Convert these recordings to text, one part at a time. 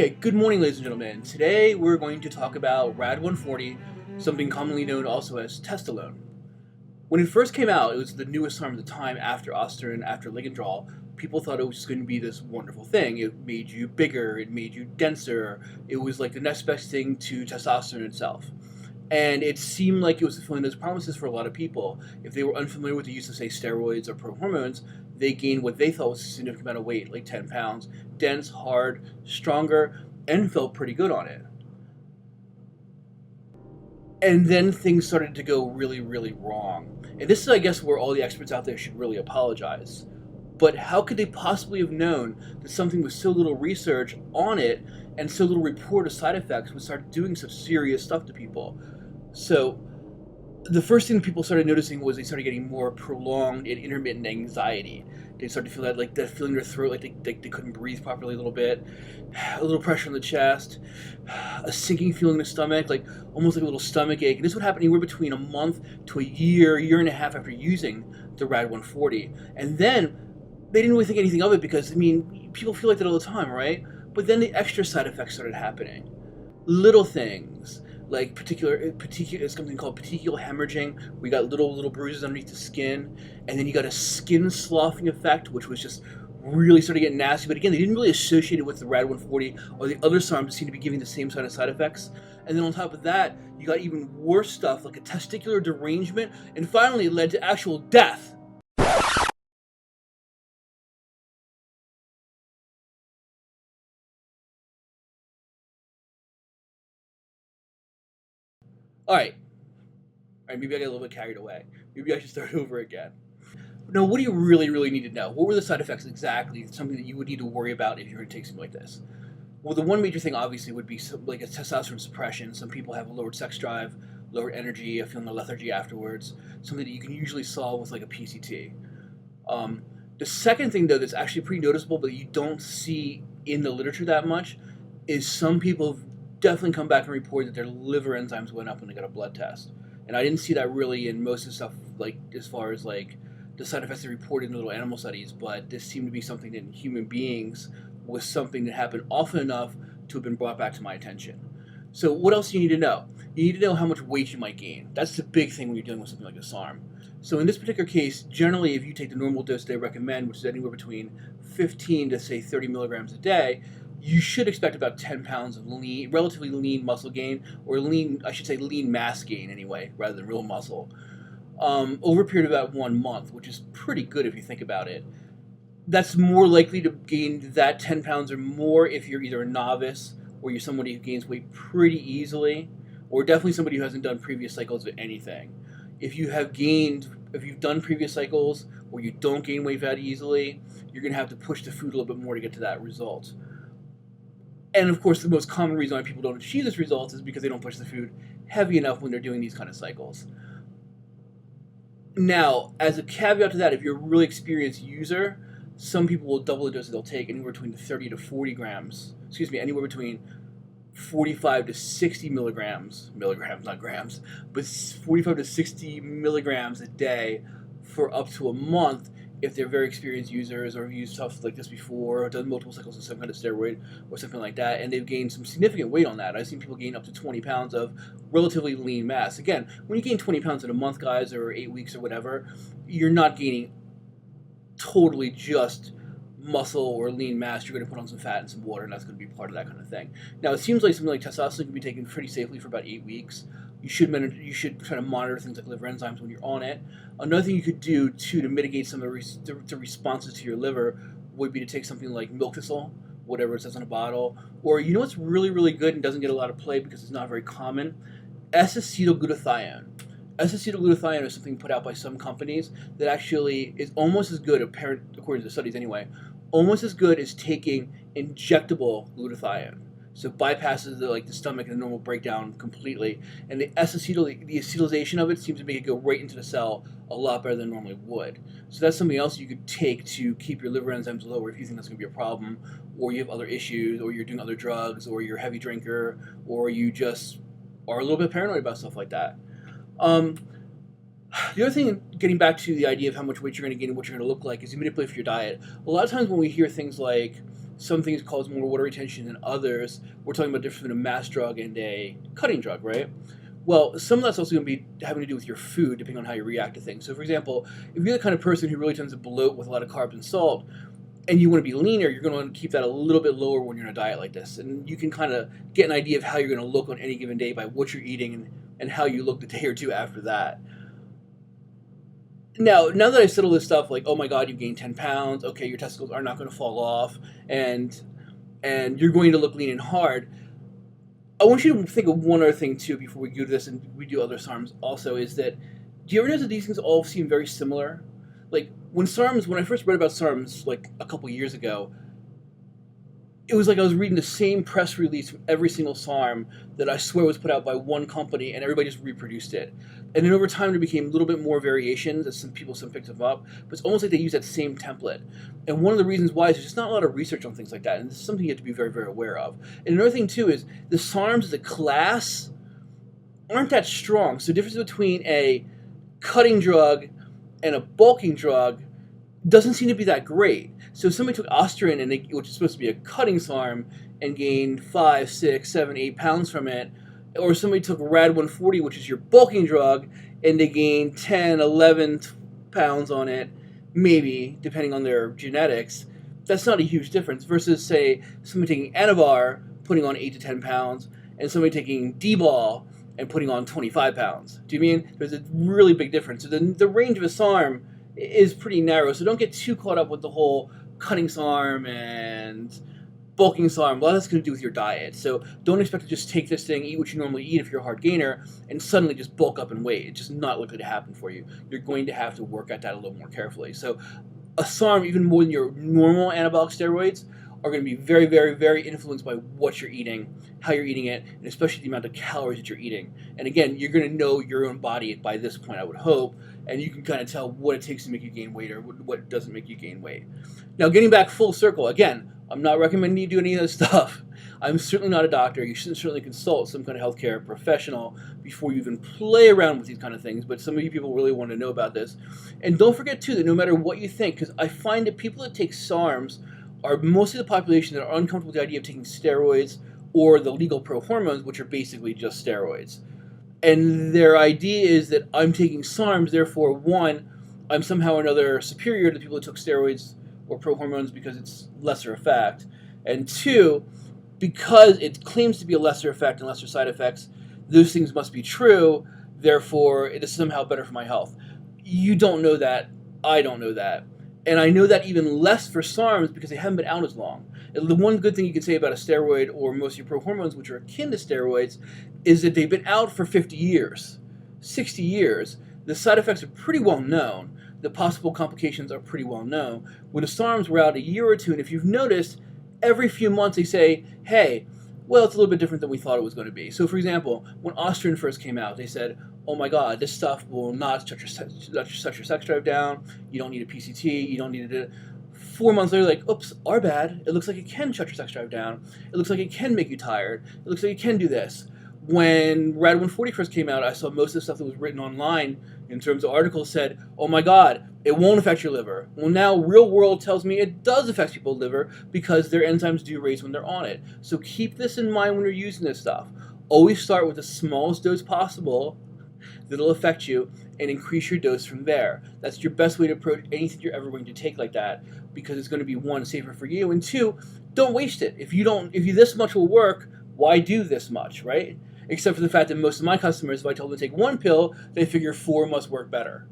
Okay, good morning, ladies and gentlemen. Today we're going to talk about RAD140, something commonly known also as TESTOLONE. When it first came out, it was the newest sarm at the time after Osterin, after Ligandrol. People thought it was just going to be this wonderful thing. It made you bigger, it made you denser. It was like the next best thing to testosterone itself. And it seemed like it was fulfilling those promises for a lot of people. If they were unfamiliar with the use of, say, steroids or pro-hormones, they gained what they thought was a significant amount of weight, like 10 pounds, dense, hard, stronger, and felt pretty good on it. And then things started to go really, really wrong. And this is, I guess, where all the experts out there should really apologize. But how could they possibly have known that something with so little research on it and so little report of side effects would start doing such serious stuff to people? So the first thing people started noticing was they started getting more prolonged and intermittent anxiety. They started to feel that feeling in their throat, like they couldn't breathe properly a little bit, a little pressure in the chest, a sinking feeling in the stomach, like almost like a little stomach ache. And this would happen anywhere between a month to a year and a half after using the RAD140. And then they didn't really think anything of it because, I mean, people feel like that all the time, right? But then the extra side effects started happening. Little things. Like something called petechial hemorrhaging, where you got little bruises underneath the skin, and then you got a skin sloughing effect, which was just really started getting nasty. But again, they didn't really associate it with the RAD140 or the other SARMs that seem to be giving the same kind of side effects. And then on top of that, you got even worse stuff like a testicular derangement, and finally it led to actual death. All right, maybe I got a little bit carried away. Maybe I should start over again. Now, what do you really need to know? What were the side effects exactly? Something that you would need to worry about if you're going to take something like this. Well, the one major thing obviously would be like a testosterone suppression. Some people have a lowered sex drive, lowered energy, a feeling of lethargy afterwards. Something that you can usually solve with like a PCT. The second thing, though, that's actually pretty noticeable, but you don't see in the literature that much, is some people have definitely come back and report that their liver enzymes went up when they got a blood test. And I didn't see that really in most of the stuff, like as far as like the side effects they reported in the little animal studies, but this seemed to be something that in human beings was something that happened often enough to have been brought back to my attention. So what else do you need to know? You need to know how much weight you might gain. That's the big thing when you're dealing with something like a SARM. So in this particular case, generally if you take the normal dose they recommend, which is anywhere between 15 to say 30 milligrams a day, you should expect about 10 pounds of lean, relatively lean muscle gain, or lean mass gain anyway, rather than real muscle, over a period of about 1 month, which is pretty good if you think about it. That's more likely to gain that 10 pounds or more if you're either a novice or you're somebody who gains weight pretty easily, or definitely somebody who hasn't done previous cycles of anything. If you've done previous cycles or you don't gain weight that easily, you're going to have to push the food a little bit more to get to that result. And of course, the most common reason why people don't achieve this result is because they don't push the food heavy enough when they're doing these kind of cycles. Now, as a caveat to that, if you're a really experienced user, some people will double the dose that they'll take anywhere between 30 to 40 grams. Anywhere between 45 to 60 milligrams, not grams, but 45 to 60 milligrams a day for up to a month if they're very experienced users or have used stuff like this before or done multiple cycles of some kind of steroid or something like that, and they've gained some significant weight on that. I've seen people gain up to 20 pounds of relatively lean mass. Again, when you gain 20 pounds in a month, guys, or 8 weeks or whatever, you're not gaining totally just muscle or lean mass. You're going to put on some fat and some water, and that's going to be part of that kind of thing. Now, it seems like something like testosterone can be taken pretty safely for about 8 weeks. You should try to monitor things like liver enzymes when you're on it. Another thing you could do too to mitigate some of the responses to your liver would be to take something like milk thistle, whatever it says on a bottle, or you know what's really good and doesn't get a lot of play because it's not very common? S-acetylglutathione. S-acetylglutathione is something put out by some companies that actually is almost as good, according to the studies anyway, almost as good as taking injectable glutathione. So bypasses the stomach and the normal breakdown completely, and the acetylization of it seems to make it go right into the cell a lot better than it normally would. So that's something else you could take to keep your liver enzymes lower if you think that's going to be a problem, or you have other issues, or you're doing other drugs, or you're a heavy drinker, or you just are a little bit paranoid about stuff like that. The other thing, getting back to the idea of how much weight you're going to gain and what you're going to look like, is you manipulate for your diet. A lot of times when we hear things like some things cause more water retention than others. We're talking about the difference between a mass drug and a cutting drug, right? Well, some of that's also going to be having to do with your food, depending on how you react to things. So, for example, if you're the kind of person who really tends to bloat with a lot of carbs and salt, and you want to be leaner, you're going to want to keep that a little bit lower when you're on a diet like this. And you can kind of get an idea of how you're going to look on any given day by what you're eating and how you look the day or two after that. Now that I've said all this stuff, like, oh my God, you've gained 10 pounds, okay, your testicles are not going to fall off, and you're going to look lean and hard, I want you to think of one other thing, too, before we do this and we do other SARMs also, is that, do you ever notice that these things all seem very similar? Like, when I first read about SARMs, like, a couple years ago, it was like I was reading the same press release from every single SARM that I swear was put out by one company, and everybody just reproduced it. And then over time, there became a little bit more variations, as some picked them up, but it's almost like they use that same template. And one of the reasons why is there's just not a lot of research on things like that, and this is something you have to be very, very aware of. And another thing, too, is the SARMs as a class aren't that strong. So the difference between a cutting drug and a bulking drug doesn't seem to be that great. So if somebody took Osterin, which is supposed to be a cutting SARM, and gained 5, 6, 7, 8 pounds from it, or somebody took RAD140, which is your bulking drug, and they gained 10, 11 pounds on it, maybe, depending on their genetics, that's not a huge difference, versus, say, somebody taking Anavar, putting on 8 to 10 pounds, and somebody taking D-Ball and putting on 25 pounds. Do you mean? There's a really big difference. So the range of a SARM is pretty narrow, so don't get too caught up with the whole cutting SARM and bulking SARM. A lot of that's going to do with your diet, so don't expect to just take this thing, eat what you normally eat if you're a hard gainer, and suddenly just bulk up in weight. It's just not likely to happen for you. You're going to have to work at that a little more carefully. So a SARM, even more than your normal anabolic steroids, are going to be very, very, very influenced by what you're eating, how you're eating it, and especially the amount of calories that you're eating. And again, you're going to know your own body by this point, I would hope, and you can kind of tell what it takes to make you gain weight or what doesn't make you gain weight. Now, getting back full circle, again, I'm not recommending you do any of this stuff. I'm certainly not a doctor. You should certainly consult some kind of healthcare professional before you even play around with these kind of things, but some of you people really want to know about this. And don't forget, too, that no matter what you think, because I find that people that take SARMs are mostly the population that are uncomfortable with the idea of taking steroids or the legal pro-hormones, which are basically just steroids. And their idea is that I'm taking SARMs, therefore, one, I'm somehow or another superior to the people that took steroids or pro-hormones because it's lesser effect. And two, because it claims to be a lesser effect and lesser side effects, those things must be true, therefore it is somehow better for my health. You don't know that. I don't know that. And I know that even less for SARMs because they haven't been out as long. The one good thing you can say about a steroid or most of your pro-hormones, which are akin to steroids, is that they've been out for 50 years, 60 years. The side effects are pretty well known. The possible complications are pretty well known. With the SARMs, we're out a year or two, and if you've noticed, every few months they say, hey, well, it's a little bit different than we thought it was going to be. So, for example, when Osterin first came out, they said, oh my God, this stuff will not shut your sex drive down. You don't need a PCT. You don't need it. 4 months later, like, oops, our bad. It looks like it can shut your sex drive down. It looks like it can make you tired. It looks like it can do this. When RAD140 first came out, I saw most of the stuff that was written online in terms of articles said, oh my God, it won't affect your liver. Well, now real world tells me it does affect people's liver because their enzymes do raise when they're on it. So keep this in mind when you're using this stuff. Always start with the smallest dose possible that'll affect you and increase your dose from there. That's your best way to approach anything you're ever going to take like that because it's going to be, one, safer for you, and two, don't waste it. If this much will work, why do this much, right? Except for the fact that most of my customers, if I told them to take one pill, they figure 4 must work better.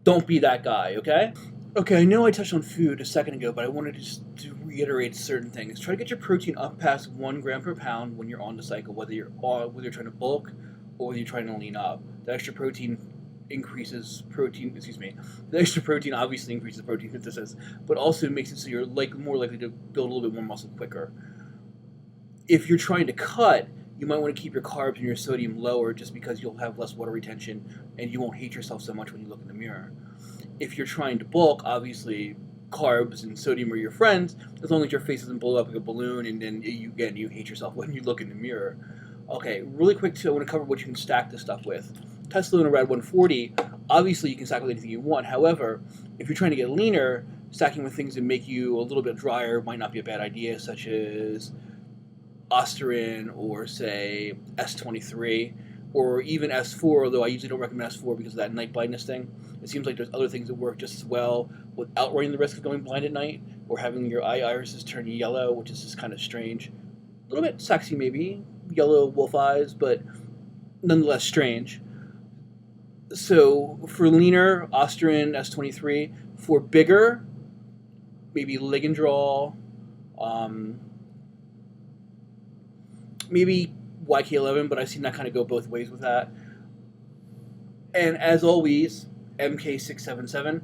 Don't be that guy, okay? Okay, I know I touched on food a second ago, but I wanted to reiterate certain things. Try to get your protein up past 1 gram per pound when you're on the cycle, whether you're trying to bulk or whether you're trying to lean up. The extra protein The extra protein obviously increases protein synthesis, but also makes it so you're more likely to build a little bit more muscle quicker. If you're trying to cut, you might want to keep your carbs and your sodium lower just because you'll have less water retention and you won't hate yourself so much when you look in the mirror. If you're trying to bulk, obviously carbs and sodium are your friends, as long as your face doesn't blow up like a balloon and then you hate yourself when you look in the mirror. Okay, really quick too, I want to cover what you can stack this stuff with. TESTOLONE and RAD140, obviously you can stack with anything you want. However, if you're trying to get leaner, stacking with things that make you a little bit drier might not be a bad idea, such as Osterin or, say, S23, or even S4, although I usually don't recommend S4 because of that night blindness thing. It seems like there's other things that work just as well without running the risk of going blind at night, or having your eye irises turn yellow, which is just kind of strange. A little bit sexy, maybe. Yellow wolf eyes, but nonetheless strange. So for leaner, Osterin S23. For bigger, maybe Ligandrol, maybe YK11, but I've seen that kind of go both ways with that. And as always, MK677.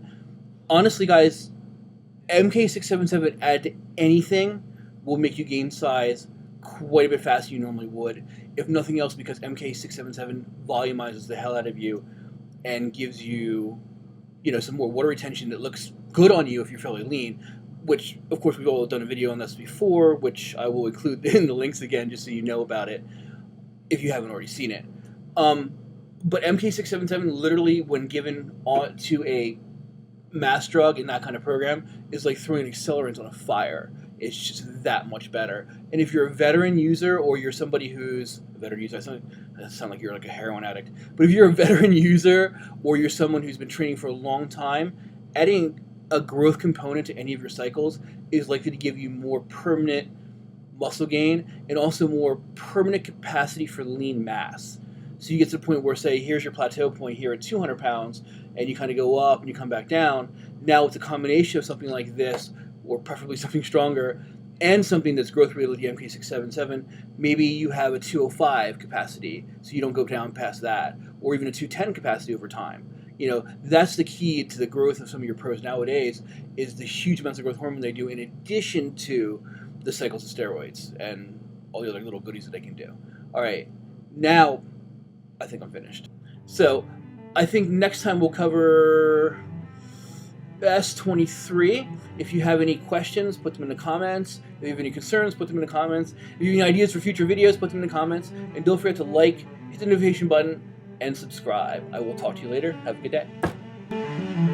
Honestly, guys, MK677 add to anything will make you gain size quite a bit faster than you normally would. If nothing else, because MK677 volumizes the hell out of you and gives you, some more water retention that looks good on you if you're fairly lean. Which, of course, we've all done a video on this before, which I will include in the links again, just so you know about it, if you haven't already seen it. But MK677, literally, when given to a mass drug in that kind of program, is like throwing an accelerant on a fire. It's just that much better. And if you're a veteran user, or you're somebody who's a veteran user, that sound like you're like a heroin addict. But if you're a veteran user, or you're someone who's been training for a long time, adding a growth component to any of your cycles is likely to give you more permanent muscle gain and also more permanent capacity for lean mass. So you get to the point where, say, here's your plateau point here at 200 pounds, and you kind of go up and you come back down. Now with a combination of something like this, or preferably something stronger, and something that's growth related like the MK677, maybe you have a 205 capacity, so you don't go down past that, or even a 210 capacity over time. That's the key to the growth of some of your pros nowadays, is the huge amounts of growth hormone they do, in addition to the cycles of steroids and all the other little goodies that they can do. All right, now I think I'm finished. So I think next time we'll cover S23. If you have any questions, put them in the comments. If you have any concerns, put them in the comments. If you have any ideas for future videos, put them in the comments. And don't forget to like, hit the notification button, and subscribe. I will talk to you later. Have a good day.